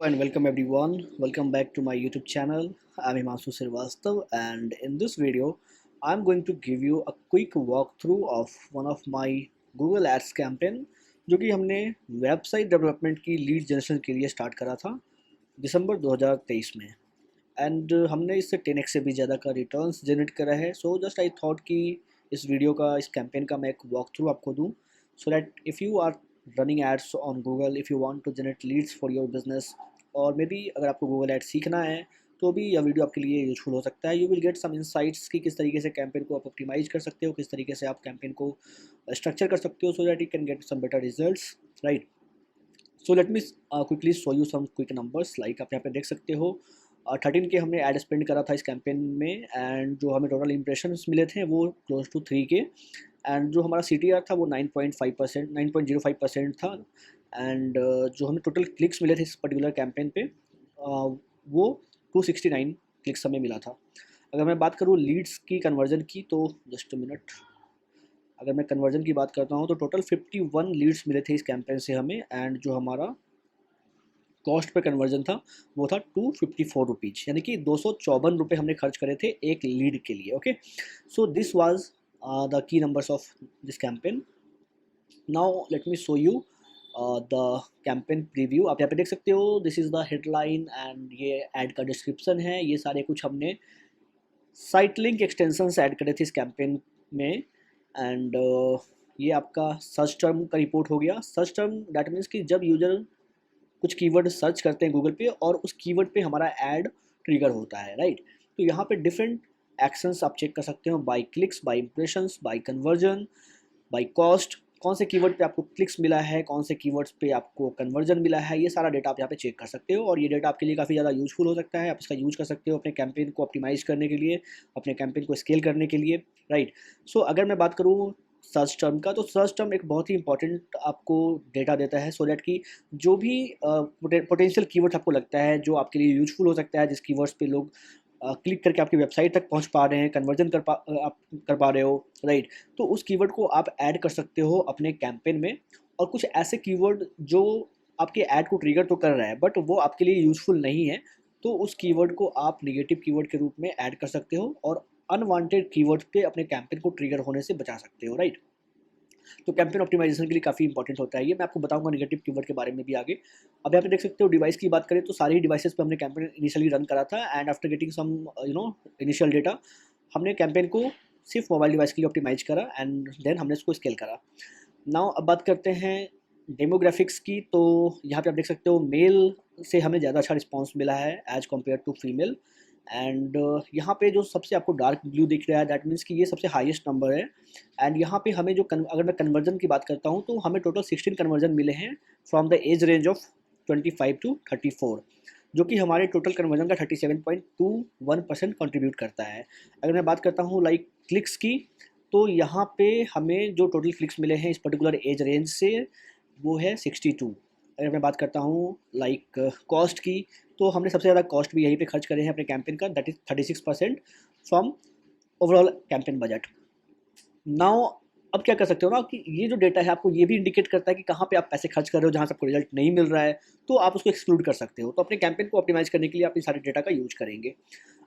And welcome everyone. Welcome back to my YouTube channel. I'm Himanshu Srivastava, and in this video, I'm going to give you a quick walkthrough of one of my Google Ads campaign जो कि हमने website development की lead generation के लिए start करा था दिसंबर 2023 में and हमने इससे 10x से भी ज़्यादा का रिटर्न्स जनरेट करा है. सो जस्ट आई थॉट कि इस वीडियो का इस कैंपेन का मैं एक वॉक थ्रू आपको दूँ so that if you are running ads on Google, if you want to generate leads for your business, और मे बी अगर आपको गूगल एड सीखना है तो भी यह वीडियो आपके लिए यूजफुल हो सकता है. You will get some insights कि किस तरीके से कैंपेन को आप ऑप्टिमाइज कर सकते हो, किस तरीके से आप कैंपेन को स्ट्रक्चर कर सकते हो so that you can get some better results, right. So let me quickly show you some quick numbers. Like आप यहाँ पे देख सकते हो 13 के हमने ऐड स्पेंड करा था इस कैंपेन में, एंड जो हमें टोटल इंप्रेशंस मिले थे वो क्लोज टू 3 के, एंड जो हमारा CTR था वो 9.5%, 9.05% था, एंड जो हमें टोटल क्लिक्स मिले थे इस पर्टिकुलर कैंपेन पे वो 269 क्लिक्स हमें मिला था. अगर मैं बात करूँ लीड्स की कन्वर्जन की तो जस्ट मिनट, अगर मैं कन्वर्जन की बात करता हूँ तो टोटल 51 लीड्स मिले थे इस कैंपेन से हमें, एंड जो हमारा कॉस्ट पे कन्वर्जन था वो था 254 रुपीज़, यानी कि 254 रुपये हमने खर्च करे थे एक लीड के लिए. Okay, so this was the key numbers of this campaign. Now let me show you the campaign preview. आप यहाँ पे देख सकते हो this is the headline and ये ऐड का डिस्क्रिप्शन है. ये सारे कुछ हमने साइट लिंक एक्सटेंशंस ऐड करे थे इस कैंपेन में, एंड ये आपका सर्च टर्म का रिपोर्ट हो गया. सर्च टर्म दैट मीन्स कि जब यूजर कुछ कीवर्ड सर्च करते हैं गूगल पे और उस कीवर्ड पे हमारा ऐड ट्रिगर होता है, राइट. तो यहाँ पे डिफरेंट एक्शंस आप चेक कर सकते हो, by clicks, by impressions, by conversion, by cost. कौन से कीवर्ड पे आपको क्लिक्स मिला है, कौन से कीवर्ड्स पे आपको कन्वर्जन मिला है, ये सारा डेटा आप यहाँ पे चेक कर सकते हो, और ये डेटा आपके लिए काफ़ी ज़्यादा यूजफुल हो सकता है. आप इसका यूज कर सकते हो अपने कैंपेन को ऑप्टिमाइज करने के लिए, अपने कैंपेन को स्केल करने के लिए, राइट. सो अगर मैं बात करूँ सर्च टर्म का, तो सर्च टर्म एक बहुत ही इंपॉर्टेंट आपको डेटा देता है सो दैट कि जो भी पोटेंशियल कीवर्ड्स आपको लगता है जो आपके लिए यूजफुल हो सकता है, जिस कीवर्ड्स पे लोग क्लिक करके आपकी वेबसाइट तक पहुंच पा रहे हैं, कन्वर्जन आप कर पा रहे हो, राइट. तो उस कीवर्ड को आप ऐड कर सकते हो अपने कैंपेन में. और कुछ ऐसे कीवर्ड जो आपके ऐड को ट्रिगर तो कर रहा है बट वो आपके लिए यूजफुल नहीं है, तो उस कीवर्ड को आप निगेटिव कीवर्ड के रूप में ऐड कर सकते हो और अनवांटेड कीवर्ड पे अपने कैंपेन को ट्रिगर होने से बचा सकते हो, राइट. तो कैंपेन ऑप्टिमाइजेशन के लिए काफ़ी इंपॉर्टेंट होता है ये. मैं आपको बताऊंगा नेगेटिव कीवर्ड के बारे में भी आगे. अब यहाँ पे देख सकते हो डिवाइस की बात करें तो सारे ही डिवाइसेस पे हमने कैंपेन इनिशियली रन करा था, and after getting some initial data हमने कैंपेन को सिर्फ मोबाइल डिवाइस के लिए ऑप्टिमाइज करा, एंड देन हमने इसको स्केल करा. नाउ अब बात करते हैं डेमोग्राफिक्स की. तो यहाँ पे आप देख सकते हो मेल से हमें ज़्यादा अच्छा रिस्पॉन्स मिला है as compare to female, and यहाँ पे जो सबसे आपको डार्क ब्लू दिख रहा है दैट मीन्स कि ये सबसे हाईएस्ट नंबर है. एंड यहाँ पे हमें जो अगर मैं कन्वर्जन की बात करता हूँ तो हमें टोटल 16 कन्वर्जन मिले हैं from the age range of 25 to 34, जो कि हमारे टोटल कन्वर्जन का 37.21% कंट्रीब्यूट करता है. अगर मैं बात करता हूँ लाइक क्लिक्स की, तो यहाँ पे हमें जो टोटल क्लिक्स मिले हैं इस पर्टिकुलर एज रेंज से वो है 62. अगर मैं बात करता हूँ लाइक कॉस्ट की, तो हमने सबसे ज़्यादा कॉस्ट भी यहीं पे खर्च करे हैं अपने कैंपेन का, that is 36% from overall campaign budget. Now अब क्या कर सकते हो ना कि ये जो डेटा है आपको ये भी इंडिकेट करता है कि कहाँ पे आप पैसे खर्च कर रहे हो, जहाँ से आपको रिजल्ट नहीं मिल रहा है, तो आप उसको एक्सक्लूड कर सकते हो. तो अपने कैंपेन को ऑप्टिमाइज करने के लिए आप इन सारे डेटा का यूज करेंगे.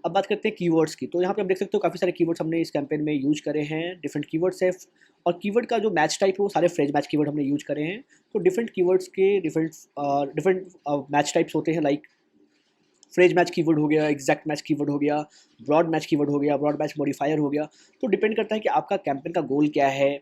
अब बात करते हैं कीवर्ड्स की. तो यहाँ पे आप देख सकते हो काफ़ी सारे कीवर्ड्स हमने इस कैंपेन में यूज करे हैं. डिफरेंट कीवर्ड्स है, और कीवर्ड का जो मैच टाइप है वो सारे फ्रेज मैच कीवर्ड हमने यूज करे हैं. तो डिफरेंट कीवर्ड्स के डिफरेंट मैच टाइप्स होते हैं. लाइक फ्रेज मैच कीवर्ड हो गया, एग्जैक्ट मैच कीवर्ड हो गया, ब्रॉड मैच कीवर्ड हो गया, ब्रॉड मैच मॉडिफायर हो गया. तो डिपेंड करता है कि आपका कैंपेन का गोल क्या है,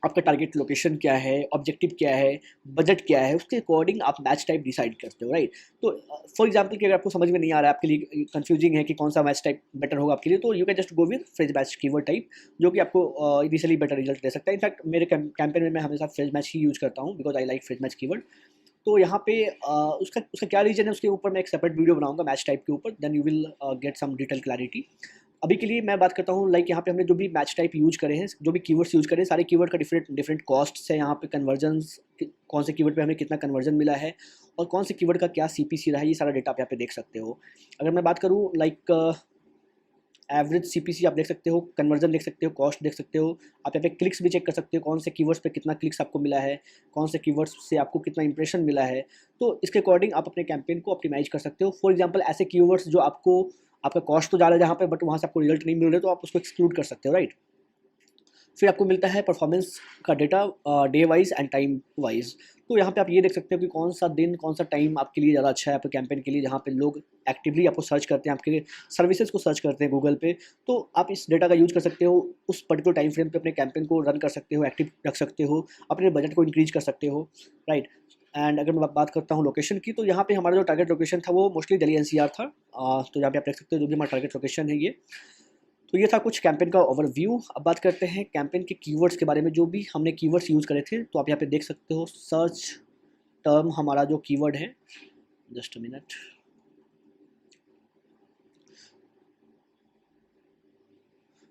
आपका टारगेट लोकेशन क्या है, ऑब्जेक्टिव क्या है, बजट क्या है, उसके अकॉर्डिंग आप मैच टाइप डिसाइड करते हो, राइट. तो फॉर एग्जांपल कि अगर आपको समझ में नहीं आ रहा है, आपके लिए कंफ्यूजिंग है कि कौन सा मैच टाइप बेटर होगा आपके लिए, तो you can just go with phrase match keyword type, जो कि आपको इनिशियली बेटर रिजल्ट दे सकता है. इनफैक्ट मेरे कैंपेन में मैं हमेशा फ्रेज मैच ही यूज करता हूँ because I like phrase match keyword. तो यहाँ पे उसका उसका क्या रीजन है उसके ऊपर मैं एक सेपरेट वीडियो बनाऊंगा मैच टाइप के ऊपर, then you will get some detail clarity. अभी के लिए मैं बात करता हूँ लाइक यहाँ पे हमने जो भी मैच टाइप यूज करे हैं, जो भी कीवर्ड्स यूज करे हैं, सारे कीवर्ड का डिफरेंट डिफरेंट कॉस्ट्स है. यहाँ पे कन्वर्जन्स, कौन से कीवर्ड पे हमें कितना कन्वर्जन मिला है और कौन से कीवर्ड का क्या CPC रहा है, ये सारा डेटा आप यहाँ पे देख सकते हो. अगर मैं बात करूँ लाइक एवरेज CPC आप देख सकते हो, कन्वर्जन देख सकते हो, कॉस्ट देख सकते हो, आप यहाँ पे क्लिक्स भी चेक कर सकते हो, कौन से कीवर्ड्स पे कितना क्लिक्स आपको मिला है, कौन से कीवर्ड्स से आपको कितना इंप्रेशन मिला है। तो इसके अकॉर्डिंग आप अपने कैंपेन को ऑप्टिमाइज कर सकते हो। फॉर एग्जाम्पल ऐसे कीवर्ड्स जो आपको, आपका कॉस्ट तो ज़्यादा है जहाँ पे, बट वहाँ से आपको रिजल्ट नहीं मिल रहे, तो आप उसको एक्सक्लूड कर सकते हो, राइट। फिर आपको मिलता है परफॉर्मेंस का data day wise and time wise. तो यहाँ पे आप ये देख सकते हो कि कौन सा दिन, कौन सा टाइम आपके लिए ज़्यादा अच्छा है आपके कैंपेन के लिए, जहाँ पे लोग एक्टिवली आपको सर्च करते हैं, आपके सर्विसेज को सर्च करते हैं गूगल पे। तो आप इस डेटा का यूज़ कर सकते हो, उस पर्टिकुलर टाइम फ्रेम पे अपने कैंपेन को रन कर सकते हो, एक्टिव रख सकते हो, अपने बजट को इंक्रीज कर सकते हो, राइट। एंड अगर मैं बात करता हूँ लोकेशन की, तो यहाँ पे हमारा जो टारगेट लोकेशन था वो मोस्टली दिल्ली NCR था। तो यहाँ पे आप देख सकते हो जो भी हमारा टारगेट लोकेशन है ये। तो ये था कुछ कैंपेन का ओवरव्यू। अब बात करते हैं कैंपेन के कीवर्ड्स के बारे में, जो भी हमने कीवर्ड्स यूज़ करे थे। तो आप यहाँ पे देख सकते हो सर्च टर्म हमारा जो कीवर्ड है, जस्ट अ मिनट।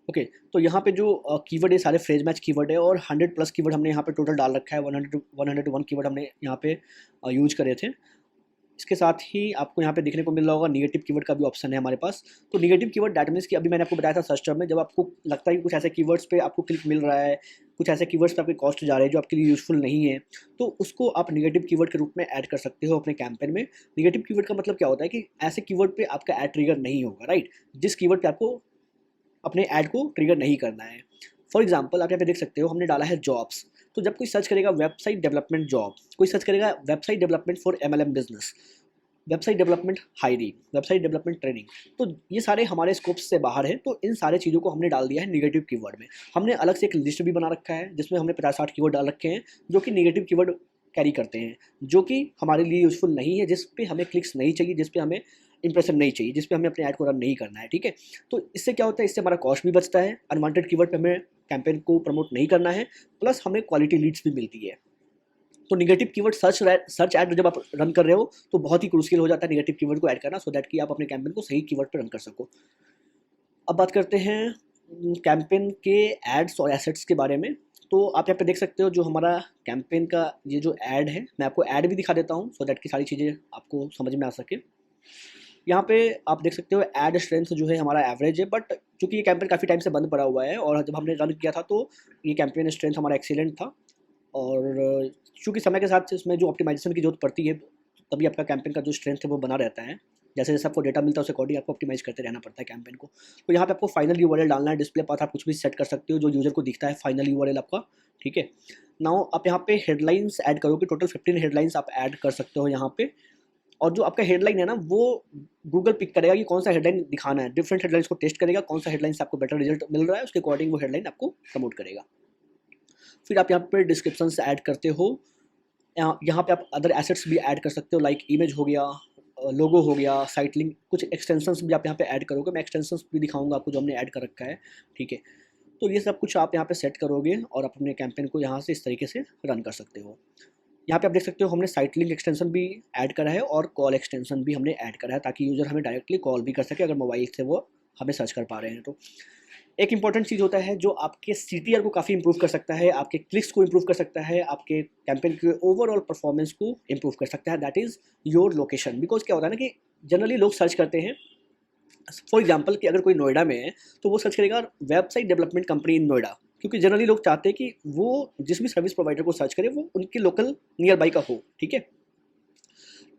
ओके, तो यहाँ पे जो कीवर्ड है सारे फ्रेज मैच कीवर्ड है, और 100+ कीवर्ड हमने यहाँ पे टोटल डाल रखा है। 101 कीवर्ड हमने यहाँ पे यूज करे थे। इसके साथ ही आपको यहाँ पे देखने को मिल रहा होगा निगेटिव कीवर्ड का भी ऑप्शन है हमारे पास। तो निगेटिव कीवर्ड दैट मीन्स कि अभी मैंने आपको बताया था सर्च टर्म में, जब आपको लगता है कि कुछ ऐसे कीवर्ड्स पे आपको क्लिक मिल रहा है, कुछ ऐसे कीवर्ड्स पे आपकी कॉस्ट जा रही है जो आपके लिए यूजफुल नहीं है, तो उसको आप निगेटिव कीवर्ड के रूप में ऐड कर सकते हो अपने कैंपेन में। निगेटिव कीवर्ड का मतलब क्या होता है कि ऐसे कीवर्ड पे आपका ऐड ट्रिगर नहीं होगा, राइट, जिस कीवर्ड पे आपको अपने ऐड को ट्रिगर नहीं करना है। फॉर एग्जाम्पल आप यहाँ पे देख सकते हो हमने डाला है जॉब्स। तो जब कोई सर्च करेगा वेबसाइट डेवलपमेंट जॉब, कोई सर्च करेगा website development for MLM business, website development hiring, website development training, तो ये सारे हमारे स्कोप्स से बाहर है। तो इन सारे चीज़ों को हमने डाल दिया है निगेटिव कीवर्ड में। हमने अलग से एक लिस्ट भी बना रखा है जिसमें हमने 50-60 कीवर्ड डाल रखे हैं जो कि निगेटिव कीवर्ड कैरी करते हैं, जो कि हमारे लिए यूजफुल नहीं है, जिस पे हमें क्लिक्स नहीं चाहिए, जिस पे हमें इंप्रेशन नहीं चाहिए, जिस पे हमें अपने ऐड को रन नहीं करना है, ठीक है। तो इससे क्या होता है, इससे हमारा कॉस्ट भी बचता है, अनवांटेड कीवर्ड पे हमें कैंपेन को प्रमोट नहीं करना है, प्लस हमें क्वालिटी लीड्स भी मिलती है। तो निगेटिव कीवर्ड सर्च ऐड जब आप रन कर रहे हो तो बहुत ही क्रूशियल हो जाता है निगेटिव कीवर्ड को ऐड करना, सो दैट कि आप अपने कैंपेन को सही कीवर्ड पर रन कर सको। अब बात करते हैं कैंपेन के एड्स और एसेट्स के बारे में। तो आप यहाँ पे देख सकते हो जो हमारा कैंपेन का ये जो ऐड है, मैं आपको ऐड भी दिखा देता हूँ सो दैट कि सारी चीज़ें आपको समझ में आ सके। यहाँ पे आप देख सकते हो ऐड स्ट्रेंथ जो है हमारा एवरेज है, बट चूंकि ये कैंपेन काफ़ी टाइम से बंद पड़ा हुआ है और जब हमने रन किया था तो ये कैंपेन स्ट्रेंथ हमारा एक्सीलेंट था। और चूँकि समय के साथ इसमें जो ऑप्टिमाइजेशन की जरूरत पड़ती है, तभी आपका कैंपेन का जो स्ट्रेंथ है वो बना रहता है। जैसे जैसे आपको डेटा मिलता है उस अकॉर्डिंग आपको ऑप्टिमाइज करते रहना पड़ता है कैंपेन को। तो यहाँ पे आपको फाइनल यूआरएल डालना है, डिस्प्ले पाथ आप कुछ भी सेट कर सकते हो जो यूजर को दिखता है फाइनल यूआरएल आपका, ठीक है। नाउ आप यहाँ पे हेडलाइंस ऐड करोगे, टोटल 15 हेडलाइंस आप ऐड कर सकते हो यहाँ पे। और जो आपका हेडलाइन है ना, वो गूगल पिक करेगा कि कौन सा हेडलाइन दिखाना है, डिफरेंट हेडलाइंस को टेस्ट करेगा, कौन सा हेडलाइन से आपको बेटर रिजल्ट मिल रहा है, उसके अकॉर्डिंग वो हेडलाइन आपको प्रमोट करेगा। फिर आप यहाँ पे डिस्क्रिप्शन ऐड करते हो। यहाँ पे आप अदर एसेट्स भी ऐड कर सकते हो, लाइक इमेज हो गया, लोगो हो गया, साइट लिंक, कुछ एक्सटेंशंस भी आप यहाँ पे ऐड करोगे। मैं एक्सटेंशंस भी दिखाऊंगा आपको जो हमने ऐड कर रखा है, ठीक है। तो ये सब कुछ आप यहाँ पे सेट करोगे और अपने कैंपेन को यहाँ से इस तरीके से रन कर सकते हो। यहाँ पे आप देख सकते हो हमने साइट लिंक एक्सटेंशन भी ऐड करा है और कॉल एक्सटेंशन भी हमने ऐड करा है, ताकि यूज़र हमें डायरेक्टली कॉल भी कर सके अगर मोबाइल से वो हमें सर्च कर पा रहे हैं तो। एक इंपॉर्टेंट चीज़ होता है जो आपके CTR को काफ़ी इंप्रूव कर सकता है, आपके क्लिक्स को इंप्रूव कर सकता है, आपके कैंपेन के ओवरऑल परफॉर्मेंस को इंप्रूव कर सकता है, that is your location. Because क्या होता है ना कि जनरली लोग सर्च करते हैं, फॉर एग्जाम्पल कि अगर कोई नोएडा में है तो वो सर्च करेगा वेबसाइट डेवलपमेंट कंपनी इन नोएडा, क्योंकि जनरली लोग चाहते हैं कि वो जिस भी सर्विस प्रोवाइडर को सर्च करे वो उनके लोकल नियर बाई का हो, ठीक है।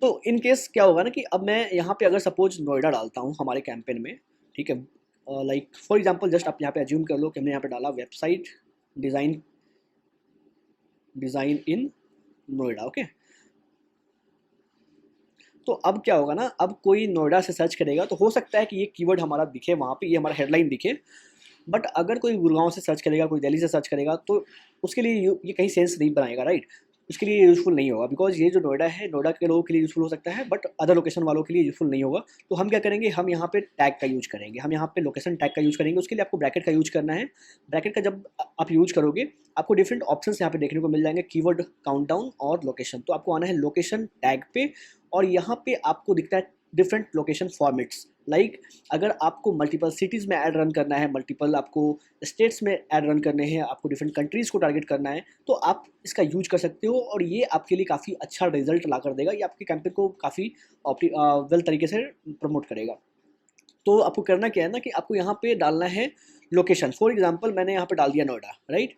तो इन केस क्या होगा ना कि अब मैं यहाँ पे अगर सपोज नोएडा डालता हूँ हमारे कैंपेन में, ठीक है, लाइक फॉर एग्जांपल जस्ट आप यहाँ पे अज्यूम कर लो कि हमने यहाँ पे डाला website design in Noida, okay. तो अब क्या होगा ना, अब कोई नोएडा से सर्च करेगा तो हो सकता है कि ये कीवर्ड हमारा दिखे वहाँ पे, ये हमारा हेडलाइन दिखे, बट अगर कोई गुड़गांव से सर्च करेगा, कोई दिल्ली से सर्च करेगा तो उसके लिए ये कहीं सेंस नहीं बनाएगा, राइट। उसके लिए यूज़फुल नहीं होगा, बिकॉज ये जो नोएडा है, नोएडा के लोगों के लिए यूज़फुल हो सकता है बट अदर लोकेशन वालों के लिए यूज़फुल नहीं होगा। तो हम क्या करेंगे, हम यहाँ पे टैग का यूज करेंगे, हम यहाँ पे लोकेशन टैग का यूज करेंगे। उसके लिए आपको ब्रैकेट का यूज करना है। ब्रैकेट का जब आप यूज करोगे आपको डिफरेंट ऑप्शन यहाँ पे देखने को मिल जाएंगे, कीवर्ड काउंटडाउन और लोकेशन। तो आपको आना है लोकेशन टैग पे, और यहाँ पे आपको दिखता है डिफरेंट लोकेशन फॉर्मेट्स। लाइक अगर आपको मल्टीपल सिटीज़ में ऐड रन करना है, मल्टीपल आपको स्टेट्स में ऐड रन करने हैं, आपको डिफरेंट कंट्रीज़ को टारगेट करना है, तो आप इसका यूज कर सकते हो और ये आपके लिए काफ़ी अच्छा रिजल्ट ला कर देगा। ये आपके कैंपेन को काफ़ी वेल तरीके से प्रमोट करेगा। तो आपको करना क्या है ना कि आपको यहाँ पे डालना है लोकेशन। फॉर एग्जांपल मैंने यहाँ पे डाल दिया नोएडा, राइट,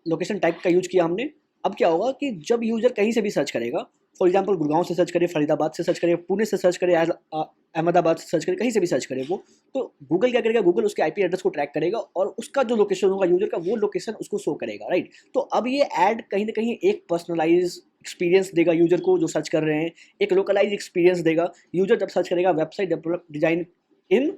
लोकेशन टाइप का यूज किया हमने। अब क्या होगा कि जब यूजर कहीं से भी सर्च करेगा, फॉर एग्जांपल गुड़गांव से सर्च करे, फरीदाबाद से सर्च करे, पुणे से सर्च करे, अहमदाबाद से सर्च करे, कहीं से भी सर्च करे वो, तो गूगल क्या करेगा, गूगल उसके आईपी एड्रेस को ट्रैक करेगा और उसका जो लोकेशन होगा यूजर का, वो लोकेशन उसको शो करेगा, राइट। तो अब ये ऐड कहीं ना कहीं एक पर्सनलाइज एक्सपीरियंस देगा यूजर को जो सर्च कर रहे हैं, एक लोकलाइज एक्सपीरियंस देगा। यूजर जब सर्च करेगा वेबसाइट डेवलप डिजाइन इन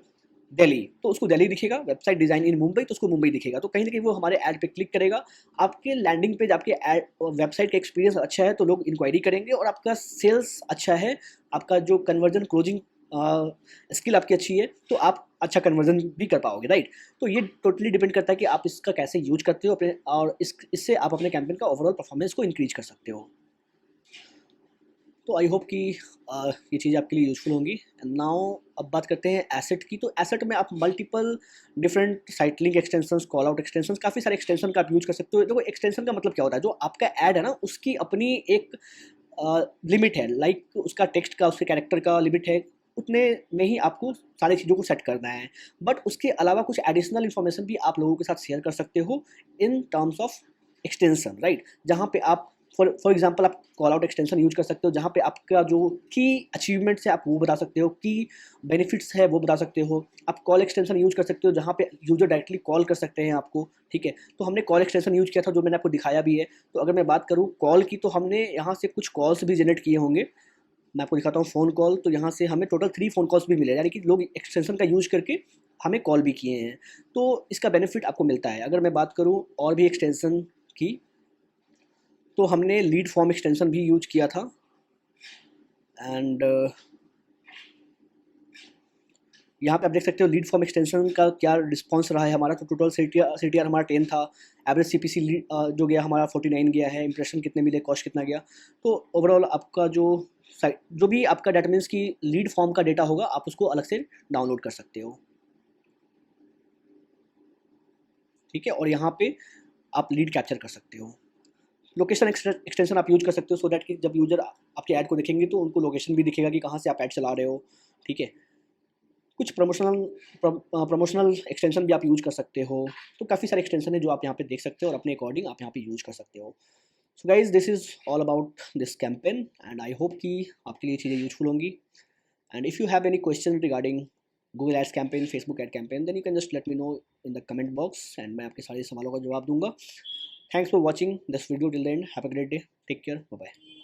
दिल्ली, तो उसको दिल्ली दिखेगा, वेबसाइट डिजाइन इन मुंबई तो उसको मुंबई दिखेगा। तो कहीं ना कहीं वो हमारे ऐड पे क्लिक करेगा, आपके लैंडिंग पेज, आपके ऐड वेबसाइट का एक्सपीरियंस अच्छा है तो लोग इंक्वायरी करेंगे, और आपका सेल्स अच्छा है, आपका जो कन्वर्जन क्लोजिंग स्किल आपकी अच्छी है, तो आप अच्छा कन्वर्जन भी कर पाओगे, राइट। तो ये टोटली डिपेंड करता है कि आप इसका कैसे यूज करते हो अपने, और इससे आप अपने कैंपेन का ओवरऑल परफॉर्मेंस को इंक्रीज कर सकते हो। तो आई होप कि ये चीज़ आपके लिए यूज़फुल होंगी। नाउ अब बात करते हैं एसेट की। तो एसेट में आप multiple different site link extensions, call out extensions, काफ़ी सारे एक्सटेंशन का आप यूज़ कर सकते हो। देखो एक्सटेंशन का मतलब क्या होता है, जो आपका ऐड है ना उसकी अपनी एक लिमिट है, लाइक उसका टेक्स्ट का, उसके कैरेक्टर का लिमिट है, उतने में ही आपको सारी चीज़ों को सेट करना है। बट उसके अलावा कुछ एडिशनल इन्फॉर्मेशन भी आप लोगों के साथ शेयर कर सकते हो in terms of extension, right. जहाँ पे आप फॉर एग्जांपल आप कॉल आउट एक्सटेंशन यूज कर सकते हो, जहाँ पे आपका जो की अचीवमेंट्स है आप वो बता सकते हो, की बेनिफिट्स है वो बता सकते हो। आप कॉल एक्सटेंशन यूज कर सकते हो जहाँ पे यूजर डायरेक्टली कॉल कर सकते हैं आपको, ठीक है। तो हमने कॉल एक्सटेंशन यूज किया था जो मैंने आपको दिखाया भी है। तो अगर मैं बात करूँ कॉल की, तो हमने यहाँ से कुछ कॉल्स भी जनरेट किए होंगे। मैं आपको दिखाता हूँ फ़ोन कॉल। तो यहाँ से हमें टोटल 3 फ़ोन कॉल्स भी मिले, यानी कि लोग एक्सटेंशन का यूज करके हमें कॉल भी किए हैं। तो इसका बेनिफिट आपको मिलता है। अगर मैं बात करूँ और भी एक्सटेंशन की, तो हमने लीड फॉर्म एक्सटेंशन भी यूज किया था। एंड यहाँ पे आप देख सकते हो लीड फॉर्म एक्सटेंशन का क्या रिस्पांस रहा है हमारा। तो टोटल CTR हमारा 10 था, एवरेज CPC जो गया हमारा 49 गया है, इंप्रेशन कितने मिले, कॉस्ट कितना गया। तो ओवरऑल आपका जो भी आपका डेटा मीन्स की लीड फॉर्म का डेटा होगा, आप उसको अलग से डाउनलोड कर सकते हो, ठीक है। और यहाँ पे आप लीड कैप्चर कर सकते हो। लोकेशन एक्सटेंशन आप यूज कर सकते हो, सो दैट कि जब यूजर आपके ऐड को देखेंगे तो उनको लोकेशन भी दिखेगा कि कहाँ से आप ऐड चला रहे हो, ठीक है। कुछ प्रमोशनल एक्सटेंशन भी आप यूज कर सकते हो। तो काफ़ी सारे एक्सटेंशन है जो आप यहाँ पे देख सकते हो और अपने अकॉर्डिंग आप यहाँ पे यूज कर सकते हो। So guys this is all about this campaign, and I hope कि आपके लिए चीज़ें यूजफुल होंगी। And if you have any question regarding Google ads campaign, Facebook ad campaign, then you can just let me know in the comment box, and मैं आपके सारे सवालों का जवाब दूंगा। Thanks for watching this video till the end. Have a great day, take care, bye bye.